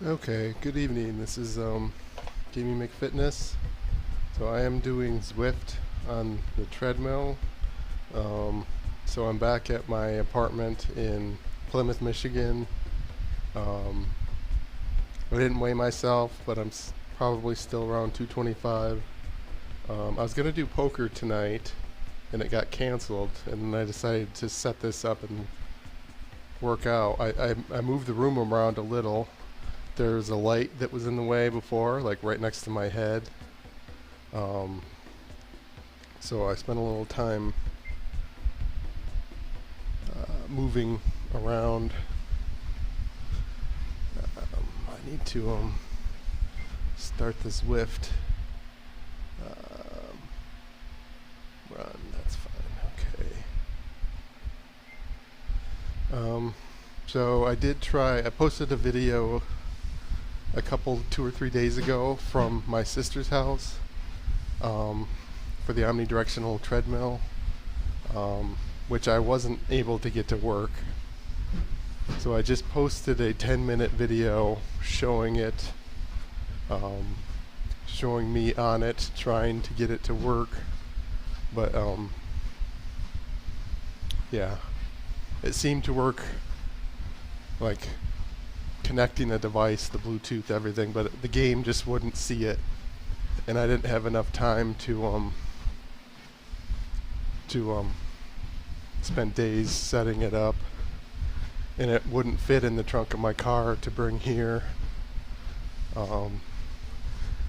Okay, good evening. This is Gaming McFitness. So I am doing Zwift on the treadmill. Um, so I'm back at my apartment in Plymouth, Michigan. Um, I didn't weigh myself, but I'm probably still around 225. I was gonna do poker tonight, and it got canceled, and then I decided to set this up and work out. I moved the room around a little. There's a light that was in the way before, like right next to my head. Um, so I spent a little time moving around. I need to start this Zwift. Um, Run, that's fine. Okay. So I did try. I posted a video a couple, 2 or 3 days ago from my sister's house for the omnidirectional treadmill, which I wasn't able to get to work. So I just posted a 10-minute video showing it, showing me on it, trying to get it to work. But yeah, it seemed to work, like connecting the device, the Bluetooth, everything, but the game just wouldn't see it, and I didn't have enough time to spend days setting it up, and it wouldn't fit in the trunk of my car to bring here.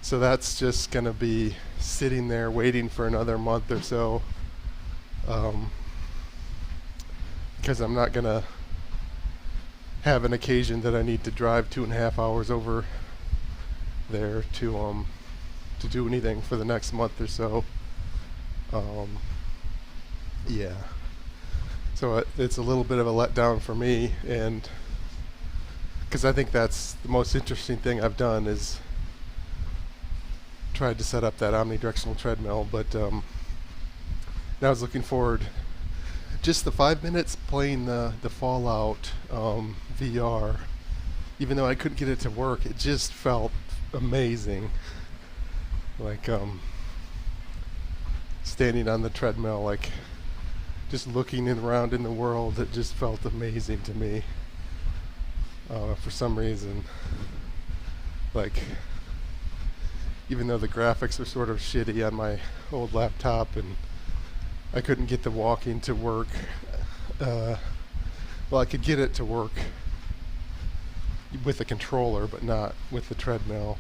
So that's just gonna be sitting there waiting for another month or so, because I'm not gonna have an occasion that I need to drive 2.5 hours over there to do anything for the next month or so. Yeah. So it's a little bit of a letdown for me, and because I think that's the most interesting thing I've done is tried to set up that omnidirectional treadmill, but now I was looking forward. Just the 5 minutes playing the Fallout VR, even though I couldn't get it to work, it just felt amazing. Like standing on the treadmill, like just looking around in the world, it just felt amazing to me for some reason. Like, even though the graphics are sort of shitty on my old laptop and I couldn't get the walking to work. Well, I could get it to work with the controller, but not with the treadmill.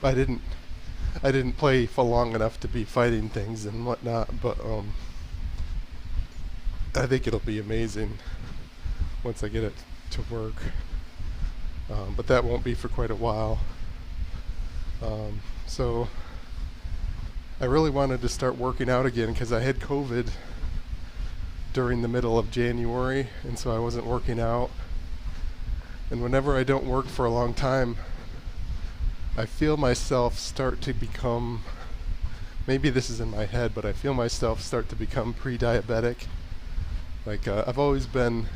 I didn't play for long enough to be fighting things and whatnot. But I think it'll be amazing once I get it to work. But that won't be for quite a while. So I really wanted to start working out again because I had COVID during the middle of January, and so I wasn't working out. And whenever I don't work for a long time, I feel myself start to become, maybe this is in my head, but I feel myself start to become pre-diabetic. Like I've always been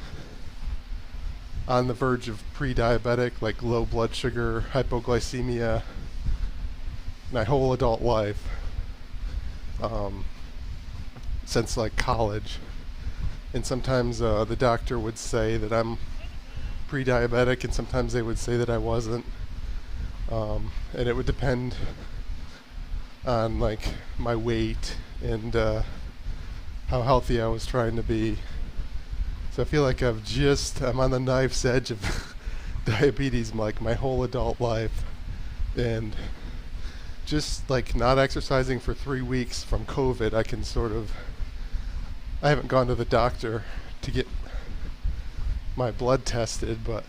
on the verge of pre-diabetic, like low blood sugar, hypoglycemia, my whole adult life. Since like college, and sometimes the doctor would say that I'm pre-diabetic, and sometimes they would say that I wasn't, and it would depend on like my weight and how healthy I was trying to be. So I feel like I'm on the knife's edge of diabetes like my whole adult life, and just like not exercising for 3 weeks from COVID, I haven't gone to the doctor to get my blood tested, but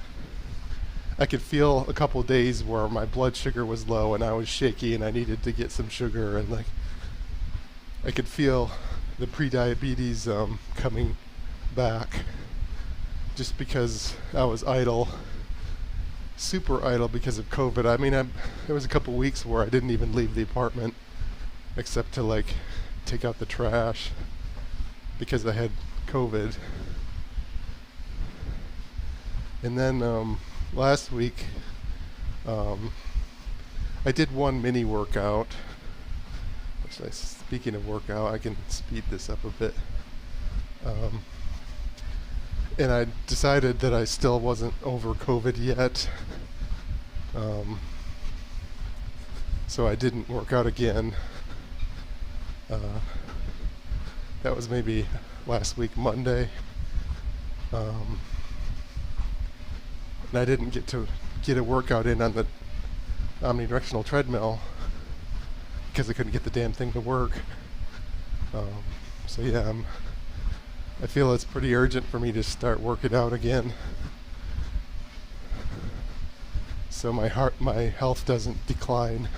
I could feel a couple days where my blood sugar was low and I was shaky and I needed to get some sugar, and like I could feel the pre-diabetes coming back just because I was idle, super idle because of COVID. I mean, there was a couple weeks where I didn't even leave the apartment except to like take out the trash because I had COVID. And then last week Um, I did one mini workout. Speaking of workout, I can speed this up a bit. Um, and I decided that I still wasn't over COVID yet. So I didn't work out again. That was maybe last week, Monday. And I didn't get a workout in on the omnidirectional treadmill because I couldn't get the damn thing to work. So yeah, I feel it's pretty urgent for me to start working out again, so my health doesn't decline.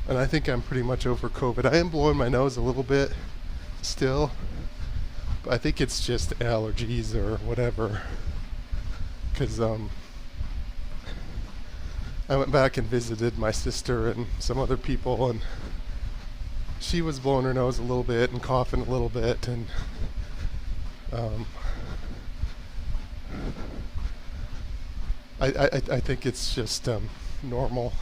And I think I'm pretty much over COVID. I am blowing my nose a little bit still, but I think it's just allergies or whatever. Because I went back and visited my sister and some other people, and she was blowing her nose a little bit and coughing a little bit, and I think it's just normal.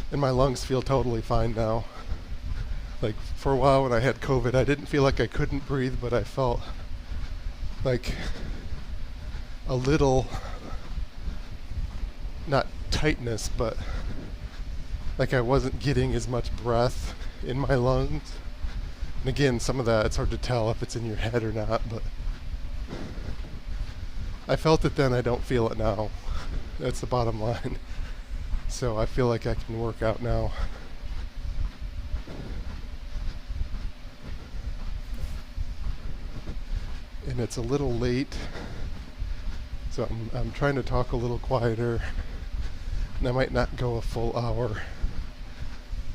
And my lungs feel totally fine now. Like, for a while when I had COVID, I didn't feel like I couldn't breathe, but I felt like a little, not tightness, but like I wasn't getting as much breath in my lungs. And again, some of that, it's hard to tell if it's in your head or not, but I felt it then, I don't feel it now. That's the bottom line. So I feel like I can work out now. And it's a little late, so I'm trying to talk a little quieter, and I might not go a full hour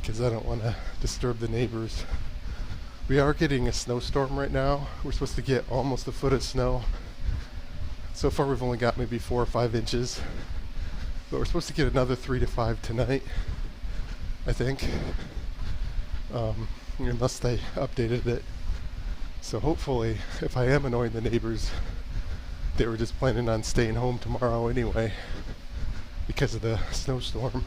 because I don't want to disturb the neighbors. We are getting a snowstorm right now. We're supposed to get almost a foot of snow. So far we've only got maybe 4 or 5 inches, but we're supposed to get another 3 to 5 tonight, I think, unless they updated it. So hopefully, if I am annoying the neighbors, they were just planning on staying home tomorrow anyway because of the snowstorm.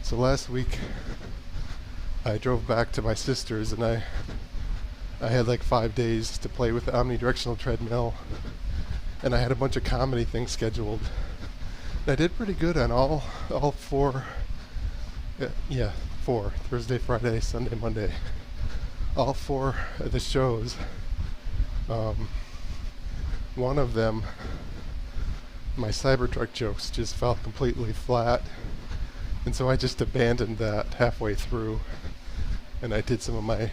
So last week I drove back to my sister's, and I had like 5 days to play with the omnidirectional treadmill, and I had a bunch of comedy things scheduled. And I did pretty good on all 4. Yeah, 4. Thursday, Friday, Sunday, Monday. All 4 of the shows. One of them, my Cybertruck jokes just fell completely flat. And so I just abandoned that halfway through. And I did some of my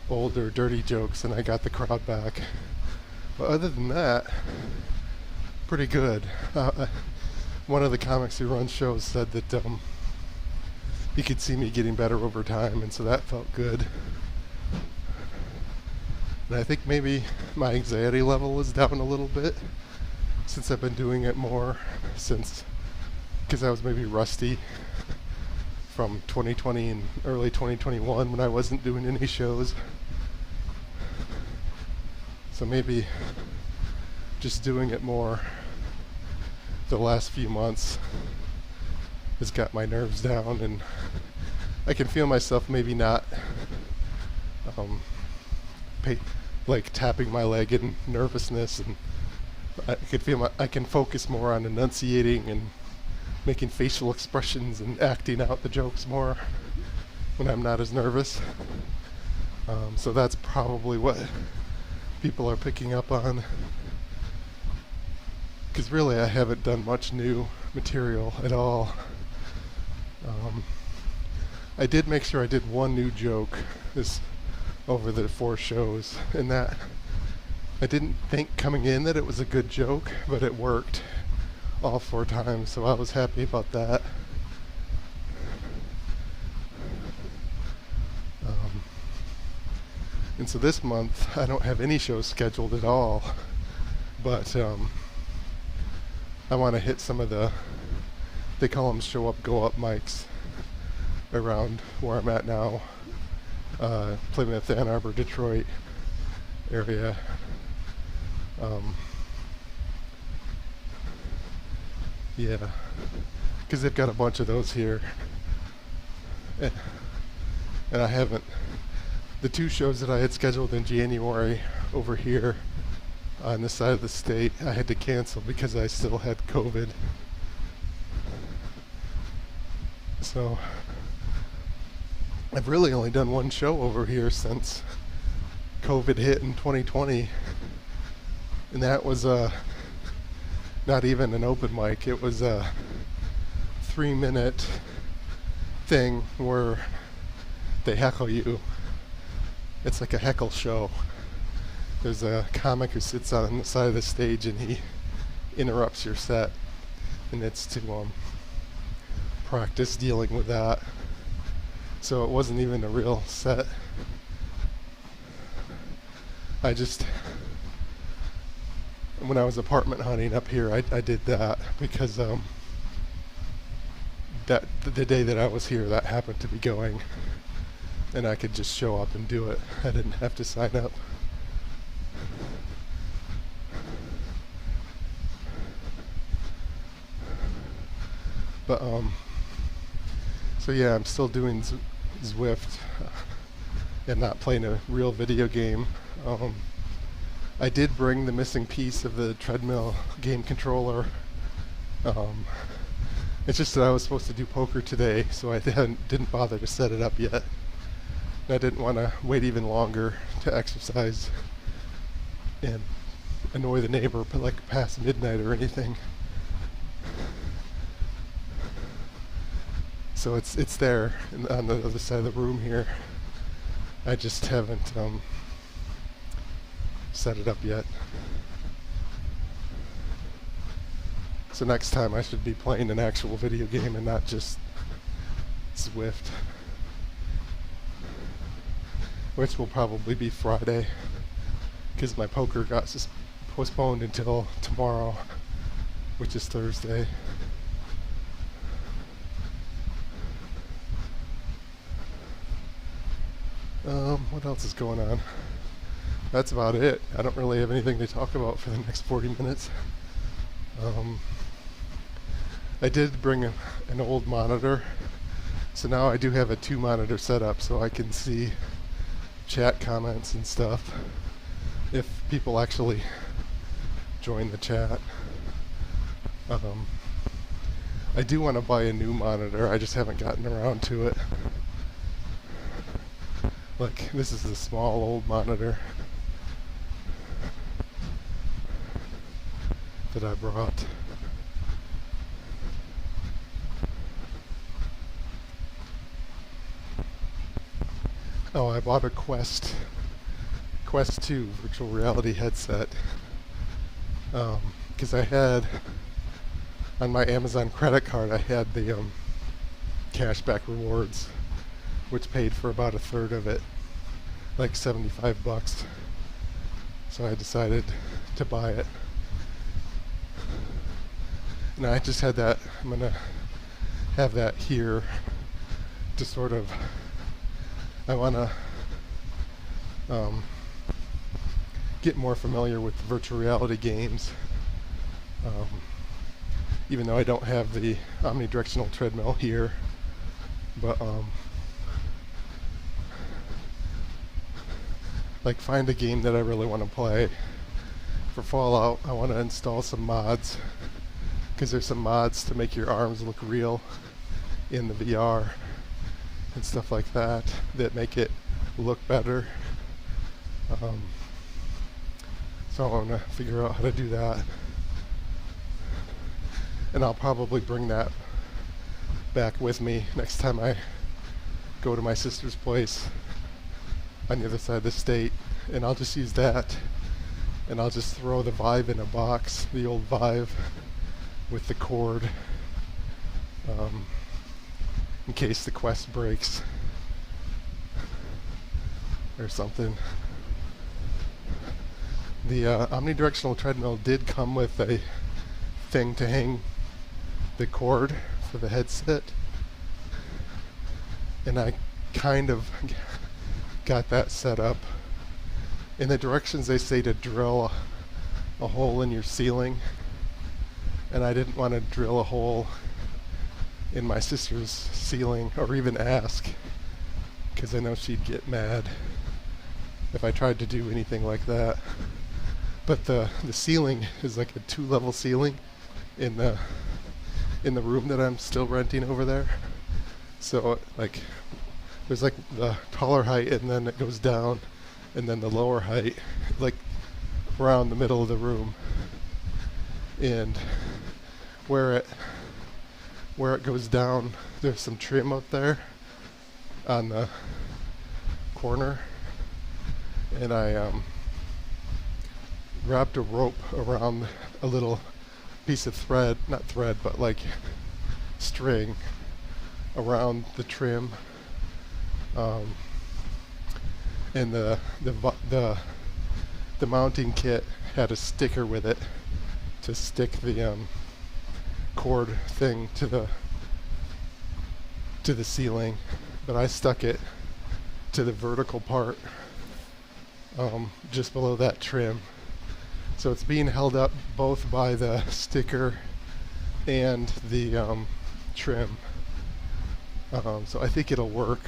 older dirty jokes, and I got the crowd back. But other than that, pretty good. One of the comics who runs shows said that he could see me getting better over time, and so that felt good. And I think maybe my anxiety level is down a little bit since I've been doing it more, because I was maybe rusty from 2020 and early 2021 when I wasn't doing any shows. So maybe just doing it more the last few months has got my nerves down, and I can feel myself maybe not like tapping my leg in nervousness, and I can focus more on enunciating and making facial expressions and acting out the jokes more when I'm not as nervous. So that's probably what people are picking up on, because really I haven't done much new material at all. I did make sure I did one new joke over the 4 shows, and that I didn't think coming in that it was a good joke, but it worked all 4 times, so I was happy about that. And so this month I don't have any shows scheduled at all, but I want to hit some of they call them show up, go up mics around where I'm at now. Plymouth, Ann Arbor, Detroit area. Yeah, because they've got a bunch of those here. And I haven't. The two shows that I had scheduled in January over here on this side of the state, I had to cancel because I still had COVID. So I've really only done one show over here since COVID hit in 2020, and that was not even an open mic. It was a 3-minute thing where they heckle you. It's like a heckle show. There's a comic who sits on the side of the stage and he interrupts your set, and it's to practice dealing with that. So it wasn't even a real set. I just, when I was apartment hunting up here, I did that because that the day that I was here, that happened to be going, and I could just show up and do it. I didn't have to sign up. But so yeah, I'm still doing Zwift and not playing a real video game. I did bring the missing piece of the Treadmill game controller. It's just that I was supposed to do poker today, so I didn't bother to set it up yet. And I didn't want to wait even longer to exercise and annoy the neighbor, but like past midnight or anything. So it's there on the other side of the room here. I just haven't set it up yet. So next time I should be playing an actual video game and not just Zwift, which will probably be Friday because my poker got postponed until tomorrow, which is Thursday. What else is going on? That's about it. I don't really have anything to talk about for the next 40 minutes. I did bring an old monitor, so now I do have a 2-monitor setup so I can see chat comments and stuff if people actually join the chat. I do want to buy a new monitor, I just haven't gotten around to it. Look, this is the small old monitor that I brought. Oh, I bought a Quest 2 virtual reality headset because I had on my Amazon credit card I had the cashback rewards, which paid for about a third of it, like $75. So I decided to buy it. And I just had that, I'm gonna have that here to sort of, I wanna get more familiar with the virtual reality games. Even though I don't have the omnidirectional treadmill here, but like find a game that I really want to play. For Fallout, I want to install some mods, because there's some mods to make your arms look real in the VR and stuff like that that make it look better. So I want to figure out how to do that, and I'll probably bring that back with me next time I go to my sister's place on the other side of the state, and I'll just use that, and I'll just throw the Vive in a box, the old Vive with the cord, in case the Quest breaks or something. The omnidirectional treadmill did come with a thing to hang the cord for the headset, and I kind of got that set up. In the directions they say to drill a hole in your ceiling, and I didn't want to drill a hole in my sister's ceiling or even ask, because I know she'd get mad if I tried to do anything like that. But the ceiling is like a 2-level ceiling in the room that I'm still renting over there. So like there's like the taller height, and then it goes down, and then the lower height, like around the middle of the room. And where it goes down, there's some trim up there on the corner, and I wrapped a rope around a little piece of thread, not thread, but like string around the trim, and the mounting kit had a sticker with it to stick the cord thing to the ceiling, but I stuck it to the vertical part, just below that trim. So it's being held up both by the sticker and the trim. So I think it'll work,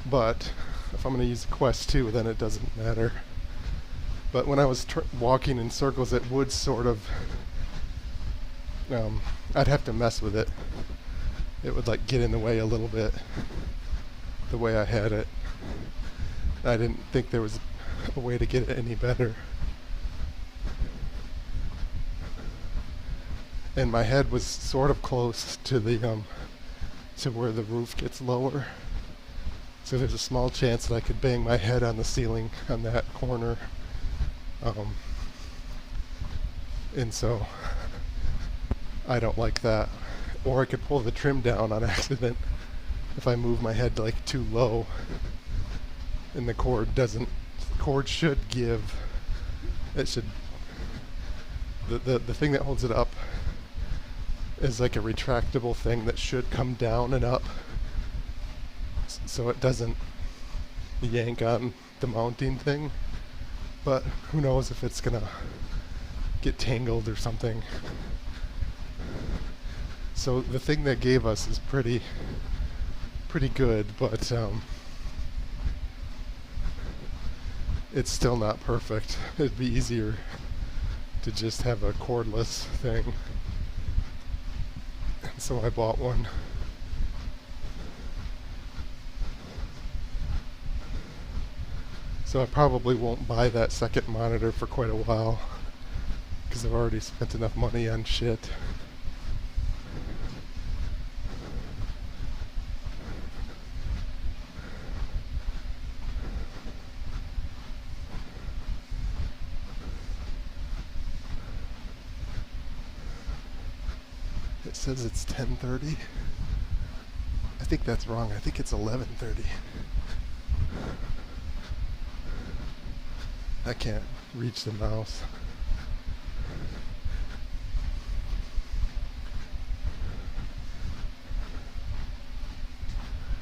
but if I'm going to use the Quest 2, then it doesn't matter. But when I was walking in circles, it would sort of, I'd have to mess with it. It would like get in the way a little bit, the way I had it. I didn't think there was a way to get it any better. And my head was sort of close to the to where the roof gets lower, so there's a small chance that I could bang my head on the ceiling on that corner, and so I don't like that. Or I could pull the trim down on accident if I move my head like too low, and the cord should give. It should, the thing that holds it up is like a retractable thing that should come down and up, so it doesn't yank on the mounting thing. But who knows if it's gonna get tangled or something. So the thing they gave us is pretty good, but it's still not perfect. It'd be easier to just have a cordless thing. So I bought one. So I probably won't buy that second monitor for quite a while, because I've already spent enough money on shit. It says it's 10:30. I think that's wrong. I think it's 11:30. I can't reach the mouse.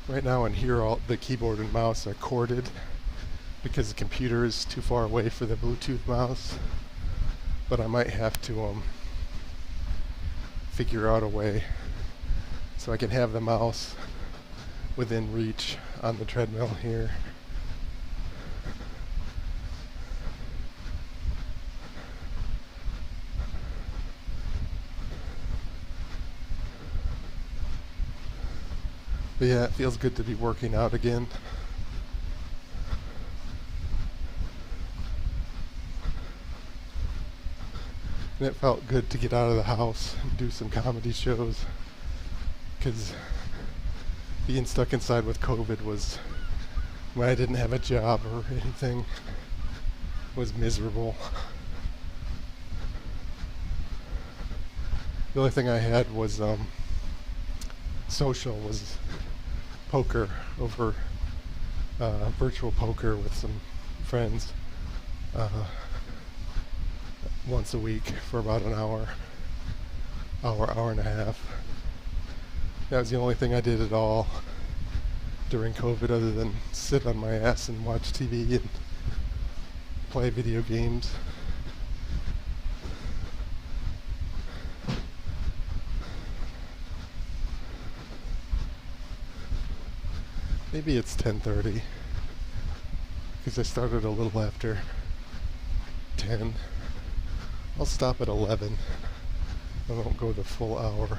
Right now in here, all the keyboard and mouse are corded because the computer is too far away for the Bluetooth mouse. But I might have to figure out a way so I can have the mouse within reach on the treadmill here. But yeah, it feels good to be working out again. And it felt good to get out of the house and do some comedy shows, because being stuck inside with COVID was, when I didn't have a job or anything, was miserable. The only thing I had was social, was poker, over virtual poker with some friends once a week for about an hour and a half. That was the only thing I did at all during COVID other than sit on my ass and watch TV and play video games. Maybe it's 10:30 because I started a little after 10. I'll stop at 11. I won't go the full hour.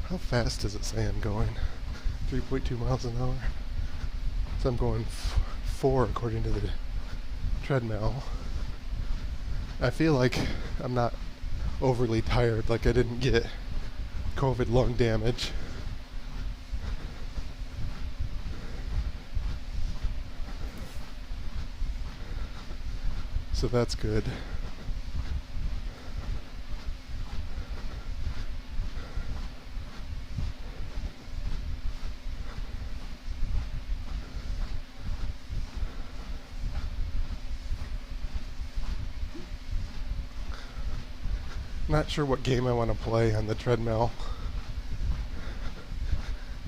How fast does it say I'm going? 3.2 miles an hour. So I'm going 4 according to the treadmill. I feel like I'm not overly tired, like I didn't get COVID lung damage. So that's good. Not sure what game I want to play on the treadmill.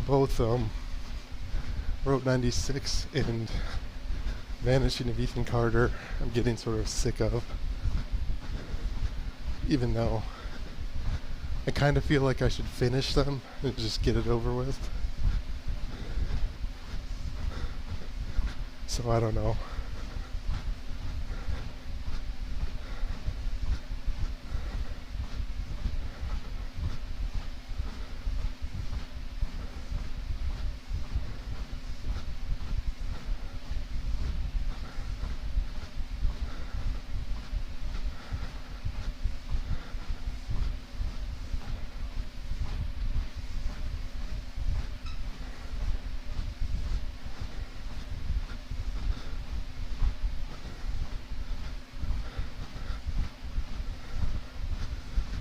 Both Route 96 and Vanishing of Ethan Carter I'm getting sort of sick of. Even though I kind of feel like I should finish them and just get it over with. So I don't know.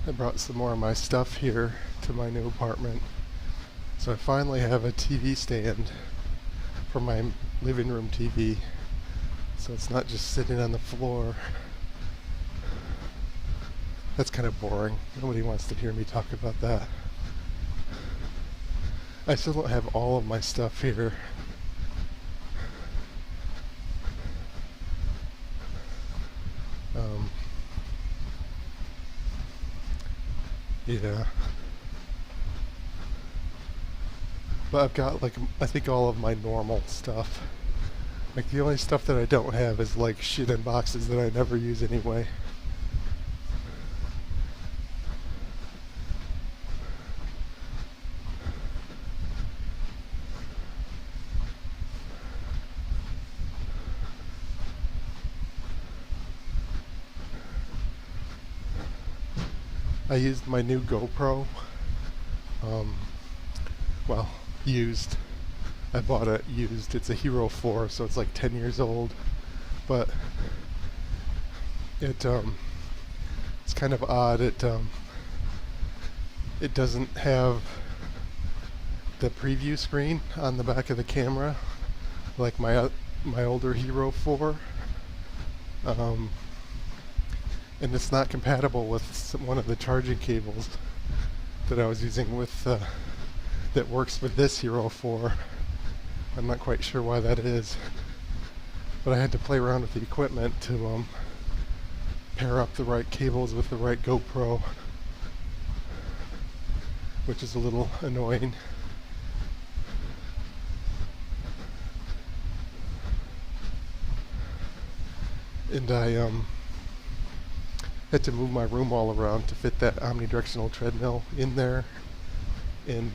I brought some more of my stuff here to my new apartment. So I finally have a TV stand for my living room TV. So it's not just sitting on the floor. That's kind of boring. Nobody wants to hear me talk about that. I still don't have all of my stuff here. Yeah. But I've got like, I think all of my normal stuff. Like the only stuff that I don't have is like shit in boxes that I never use anyway. I used my new GoPro. Well, used. I bought it used. It's a Hero 4, so it's like 10 years old. But it's kind of odd. It doesn't have the preview screen on the back of the camera like my older Hero 4. And it's not compatible with one of the charging cables that I was using with that works with this Hero 4. I'm not quite sure why that is, but I had to play around with the equipment to pair up the right cables with the right GoPro, which is a little annoying. And I had to move my room all around to fit that omnidirectional treadmill in there. And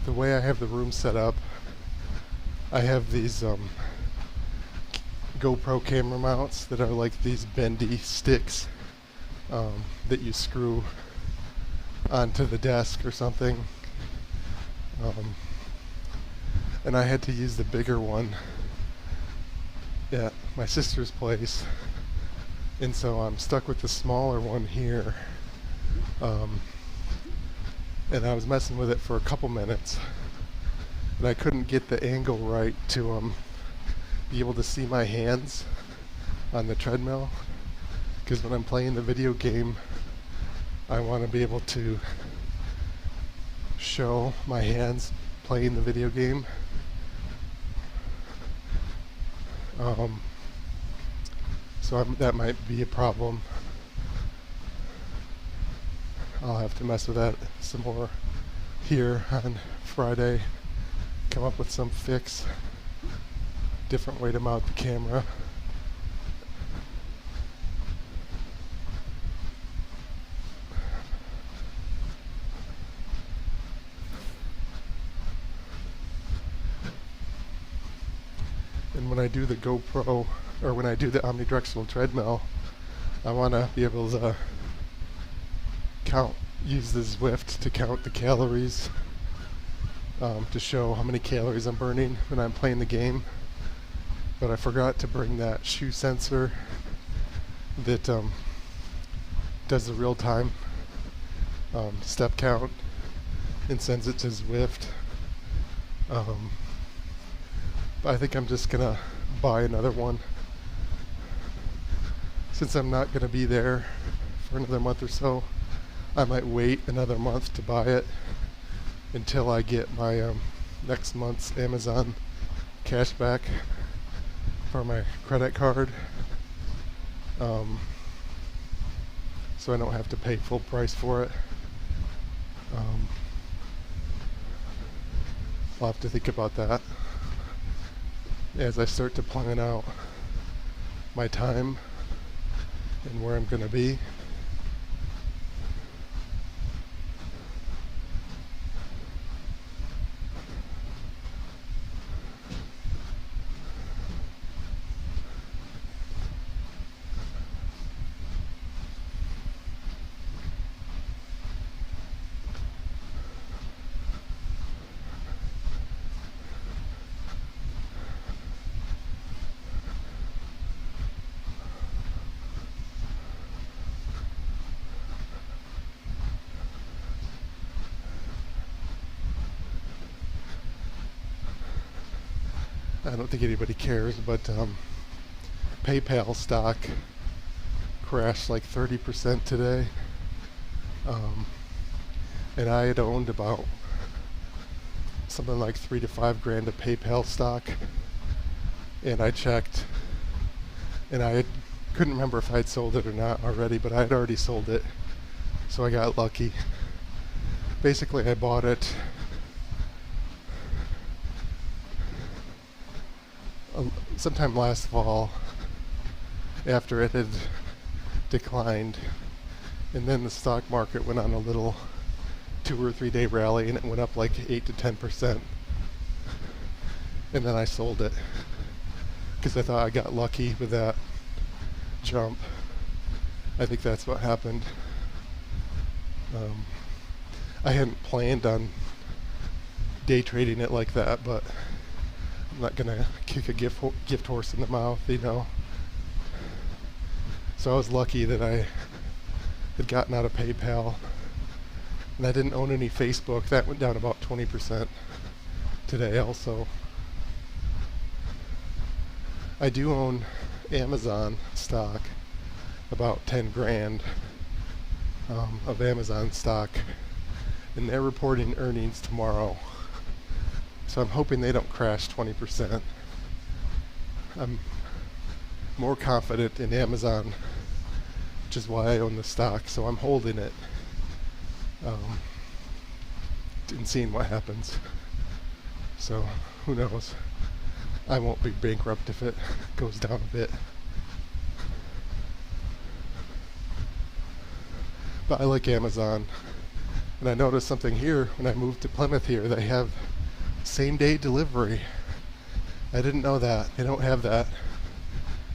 the way I have the room set up, I have these GoPro camera mounts that are like these bendy sticks that you screw onto the desk or something. And I had to use the bigger one at my sister's place. And so I'm stuck with the smaller one here. And I was messing with it for a couple minutes. And I couldn't get the angle right to be able to see my hands on the treadmill, because when I'm playing the video game, I want to be able to show my hands playing the video game. So that might be a problem. I'll have to mess with that some more here on Friday. Come up with some fix, different way to mount the camera. And when I do the GoPro, or when I do the omnidirectional treadmill, I want to be able to use the Zwift to count the calories, to show how many calories I'm burning when I'm playing the game. But I forgot to bring that shoe sensor that does the real-time step count and sends it to Zwift. I think I'm just gonna buy another one, since I'm not gonna be there for another month or so. I might wait another month to buy it until I get my next month's Amazon cashback for my credit card, so I don't have to pay full price for it. I'll have to think about that as I start to plan out my time and where I'm going to be. I don't think anybody cares, but PayPal stock crashed like 30% today. And I had owned about something like $3 to $5 grand of PayPal stock. And I checked, and couldn't remember if I'd sold it or not already, but I had already sold it. So I got lucky. Basically, I bought it sometime last fall after it had declined, and then the stock market went on a little 2 or 3 day rally, and it went up like 8 to 10%, and then I sold it because I thought I got lucky with that jump. I think that's what happened. I hadn't planned on day trading it like that, but I'm not gonna kick a gift horse in the mouth, you know. So I was lucky that I had gotten out of PayPal, and I didn't own any Facebook. That went down about 20% today also. I do own Amazon stock, about 10 grand of Amazon stock, and they're reporting earnings tomorrow. So I'm hoping they don't crash 20%. I'm more confident in Amazon, which is why I own the stock. So I'm holding it and seeing what happens. So who knows? I won't be bankrupt if it goes down a bit. But I like Amazon. And I noticed something here when I moved to Plymouth here. They have same-day delivery. I didn't know that. They don't have that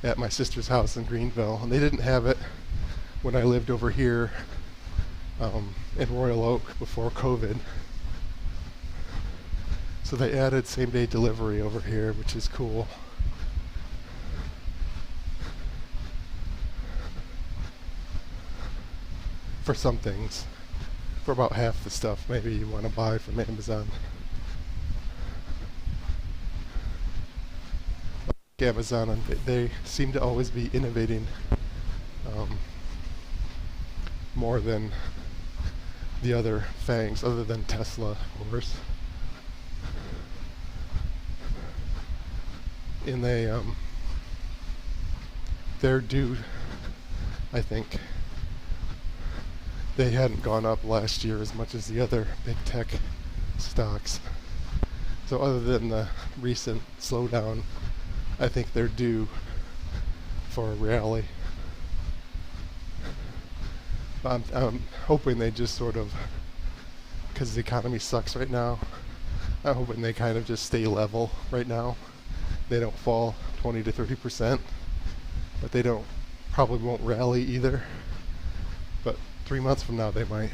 at my sister's house in Greenville, and they didn't have it when I lived over here in Royal Oak before COVID. So they added same-day delivery over here, which is cool. For some things. For about half the stuff maybe you want to buy from Amazon. Amazon, and they seem to always be innovating um, more than the other fangs, other than Tesla, of course. And they're due, I think. They hadn't gone up last year as much as the other big tech stocks. So other than the recent slowdown, I think they're due for a rally. I'm hoping they just sort of, because the economy sucks right now, I'm hoping they kind of just stay level right now. They don't fall 20 to 30%, but they probably won't rally either. But 3 months from now, they might.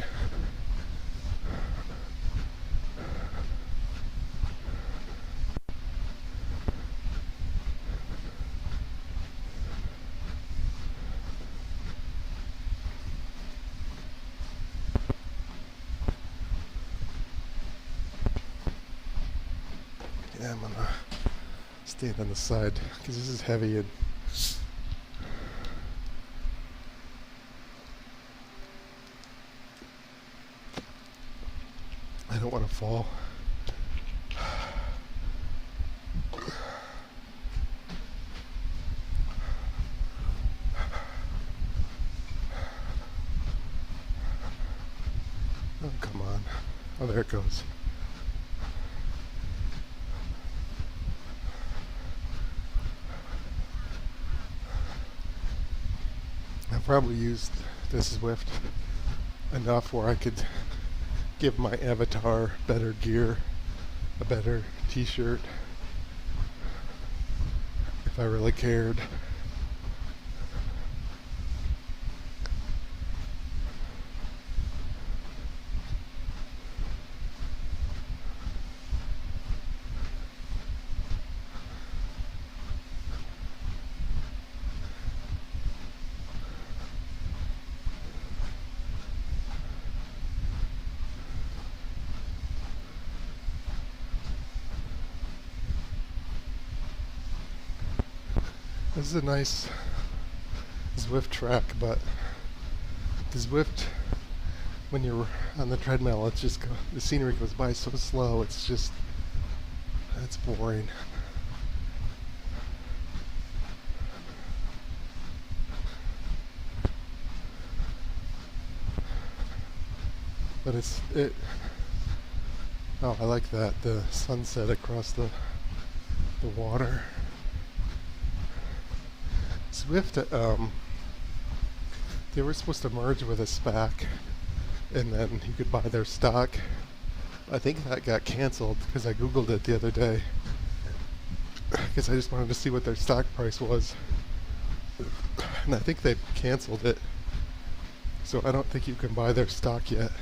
Yeah, I'm gonna stand on the side because this is heavy and I don't want to fall. Oh, come on. Oh, there it goes. I've probably used this Zwift enough where I could give my avatar better gear, a better t-shirt, if I really cared. This is a nice Zwift track, but the Zwift, when you're on the treadmill, the scenery goes by so slow. It's boring. But oh, I like that, the sunset across the water. Zwift, they were supposed to merge with a SPAC, and then you could buy their stock. I think that got canceled because I googled it the other day, because I just wanted to see what their stock price was, and I think they canceled it, so I don't think you can buy their stock yet.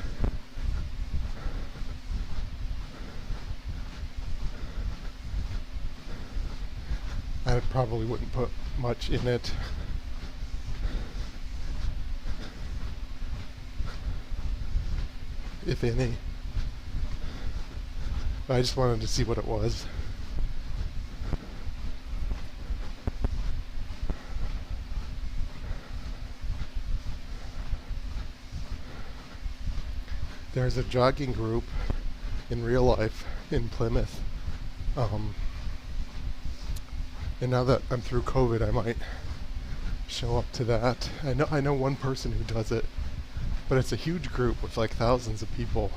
I probably wouldn't put much in it. If any. I just wanted to see what it was. There's a jogging group in real life in Plymouth. And now that I'm through COVID, I might show up to that. I know one person who does it, but it's a huge group with like thousands of people.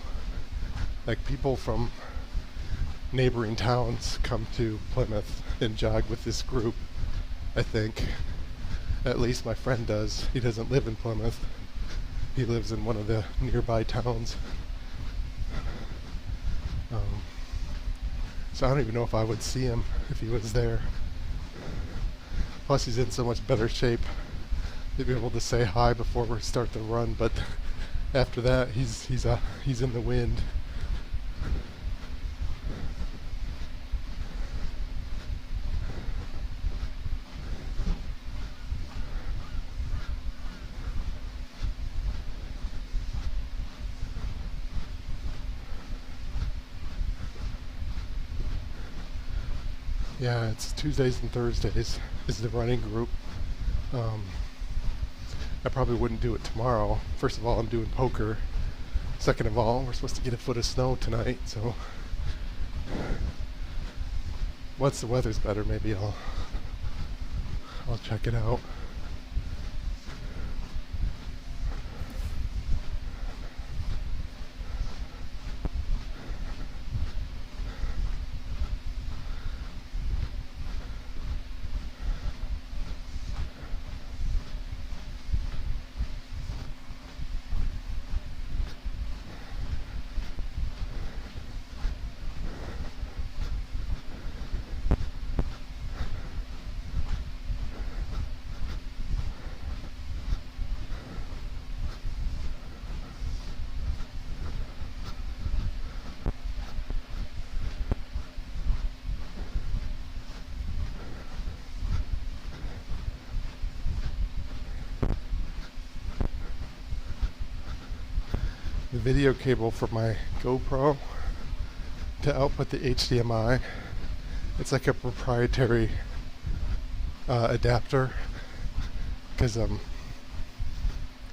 Like people from neighboring towns come to Plymouth and jog with this group, I think. At least my friend does. He doesn't live in Plymouth. He lives in one of the nearby towns. So I don't even know if I would see him if he was there. Plus he's in so much better shape to be able to say hi before we start the run, but after that he's in the wind. Yeah, it's Tuesdays and Thursdays is the running group. Um, I probably wouldn't do it tomorrow. First of all, I'm doing poker. Second of all, we're supposed to get a foot of snow tonight, so once the weather's better, maybe I'll check it out. The video cable for my GoPro to output the HDMI, it's like a proprietary adapter, because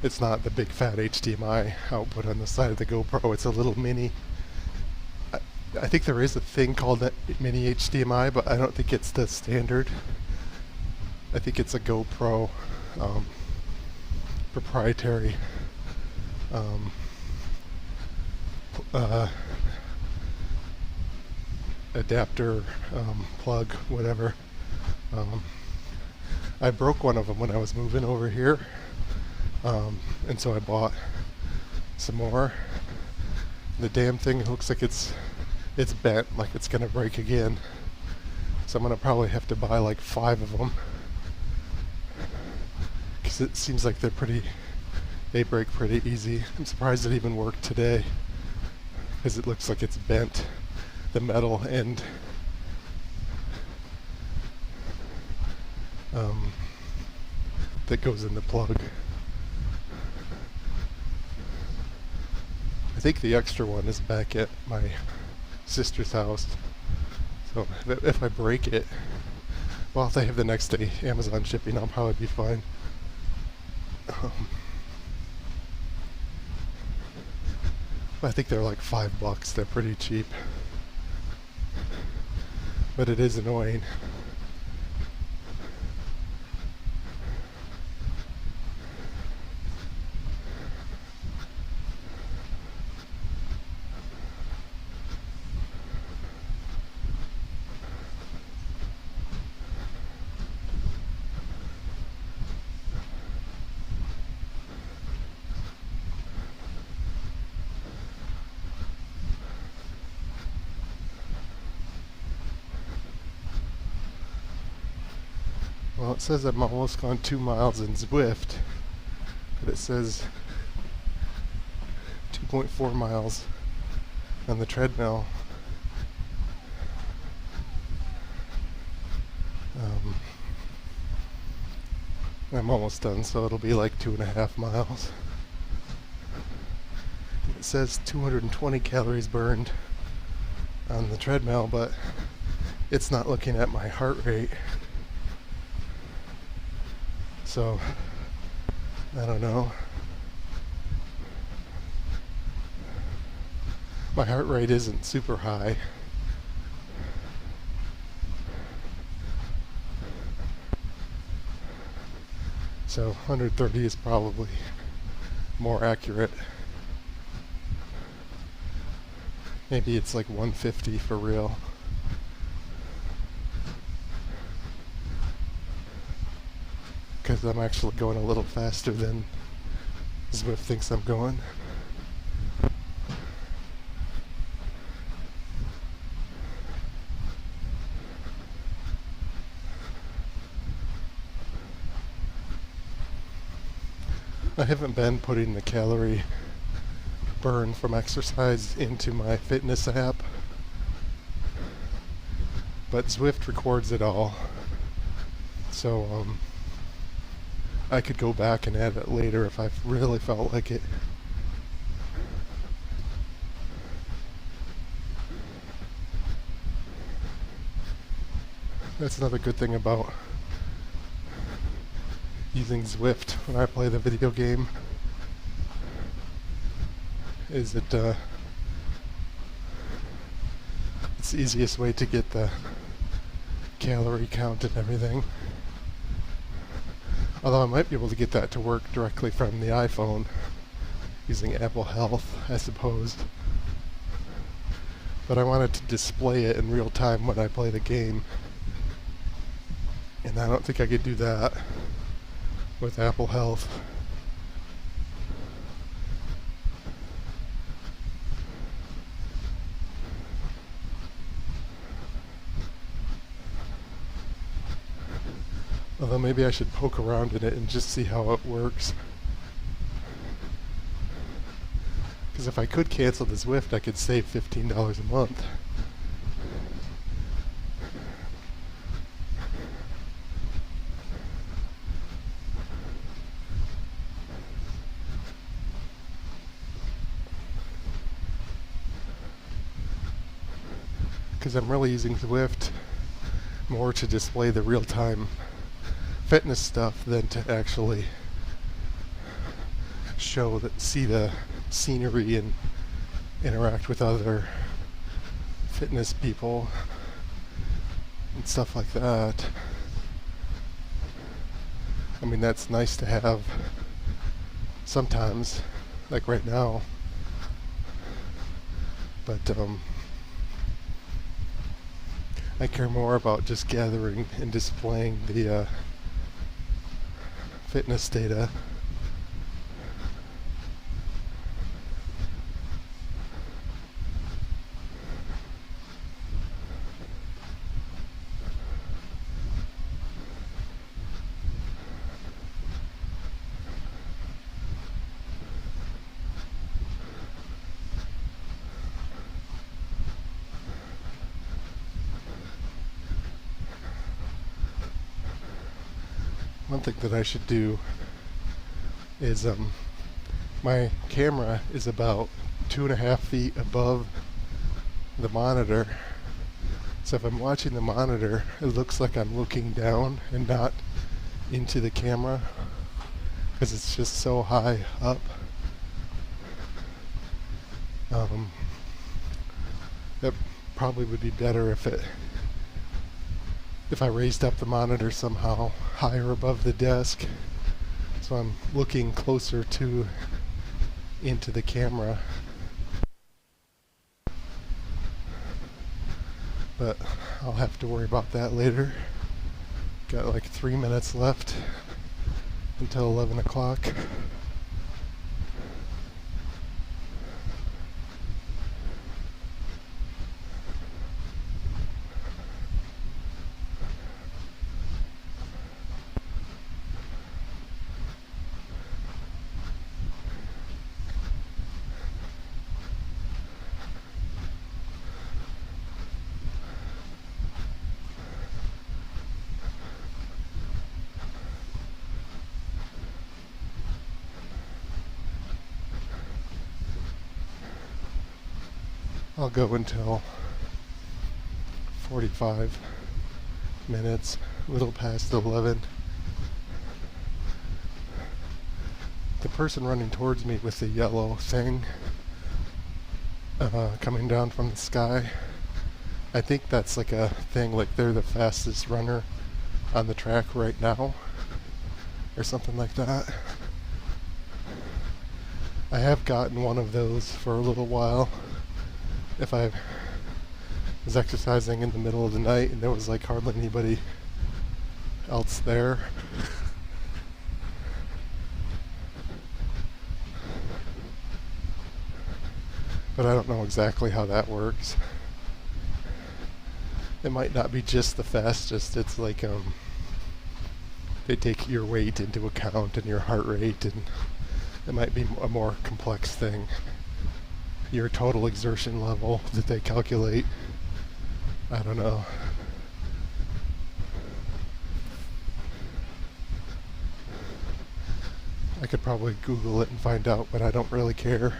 it's not the big fat HDMI output on the side of the GoPro. It's a little mini. I think there is a thing called a mini HDMI, but I don't think it's the standard. I think it's a GoPro proprietary adapter, plug, whatever. I broke one of them when I was moving over here, and so I bought some more. The damn thing looks like it's bent, like it's gonna break again. So I'm gonna probably have to buy like 5 of them, because it seems like they break pretty easy. I'm surprised it even worked today, because it looks like it's bent, the metal end. That goes in the plug. I think the extra one is back at my sister's house. So if I break it, well, if they have the next day Amazon shipping, I'll probably be fine. I think they're like $5. They're pretty cheap. But it is annoying. Well, it says I'm almost gone 2 miles in Zwift, but it says 2.4 miles on the treadmill. I'm almost done, so it'll be like 2.5 miles. It says 220 calories burned on the treadmill, but it's not looking at my heart rate. So, I don't know. My heart rate isn't super high. So 130 is probably more accurate. Maybe it's like 150 for real. Because I'm actually going a little faster than Zwift thinks I'm going. I haven't been putting the calorie burn from exercise into my fitness app, but Zwift records it all. So I could go back and add it later if I really felt like it. That's another good thing about using Zwift when I play the video game, is that it's the easiest way to get the calorie count and everything. Although I might be able to get that to work directly from the iPhone using Apple Health, I suppose. But I wanted to display it in real time when I play the game, and I don't think I could do that with Apple Health. Although maybe I should poke around in it and just see how it works. Because if I could cancel the Zwift, I could save $15 a month. Because I'm really using Zwift more to display the real-time fitness stuff than to actually see the scenery and interact with other fitness people and stuff like that. I mean, that's nice to have sometimes, like right now, but I care more about just gathering and displaying the fitness data. One thing that I should do is my camera is about 2.5 feet above the monitor, so if I'm watching the monitor it looks like I'm looking down and not into the camera because it's just so high up. That probably would be better if I raised up the monitor somehow higher above the desk, so I'm looking closer into the camera. But I'll have to worry about that later. Got like 3 minutes left until 11 o'clock. I'll go until 45 minutes, a little past 11. The person running towards me with the yellow thing coming down from the sky, I think that's like a thing, like they're the fastest runner on the track right now, or something like that. I have gotten one of those for a little while. If I was exercising in the middle of the night and there was like hardly anybody else there. But I don't know exactly how that works. It might not be just the fastest, it's like they take your weight into account and your heart rate, and it might be a more complex thing. Your total exertion level that they calculate. I don't know. I could probably Google it and find out, but I don't really care.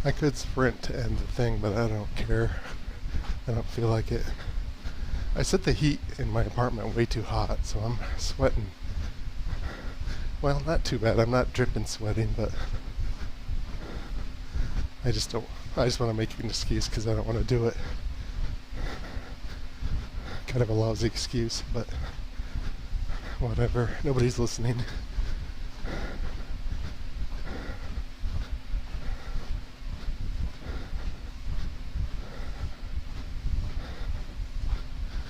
I could sprint to end the thing, but I don't care. I don't feel like it. I set the heat in my apartment way too hot, so I'm sweating. Well, not too bad. I'm not dripping sweating, but I just want to make an excuse because I don't want to do it. Kind of a lousy excuse, but whatever. Nobody's listening.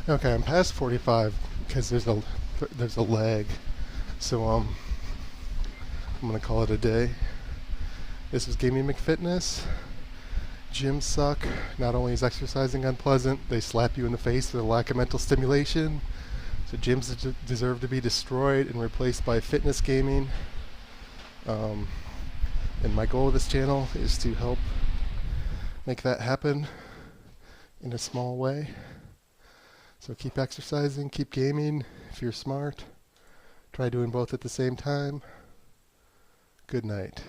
Okay, I'm past 45 because there's a lag. So I'm gonna call it a day. This was Gaming McFitness. Gyms suck. Not only is exercising unpleasant, they slap you in the face with a lack of mental stimulation. So gyms deserve to be destroyed and replaced by fitness gaming. And my goal of this channel is to help make that happen in a small way. So keep exercising, keep gaming. If you're smart, try doing both at the same time. Good night.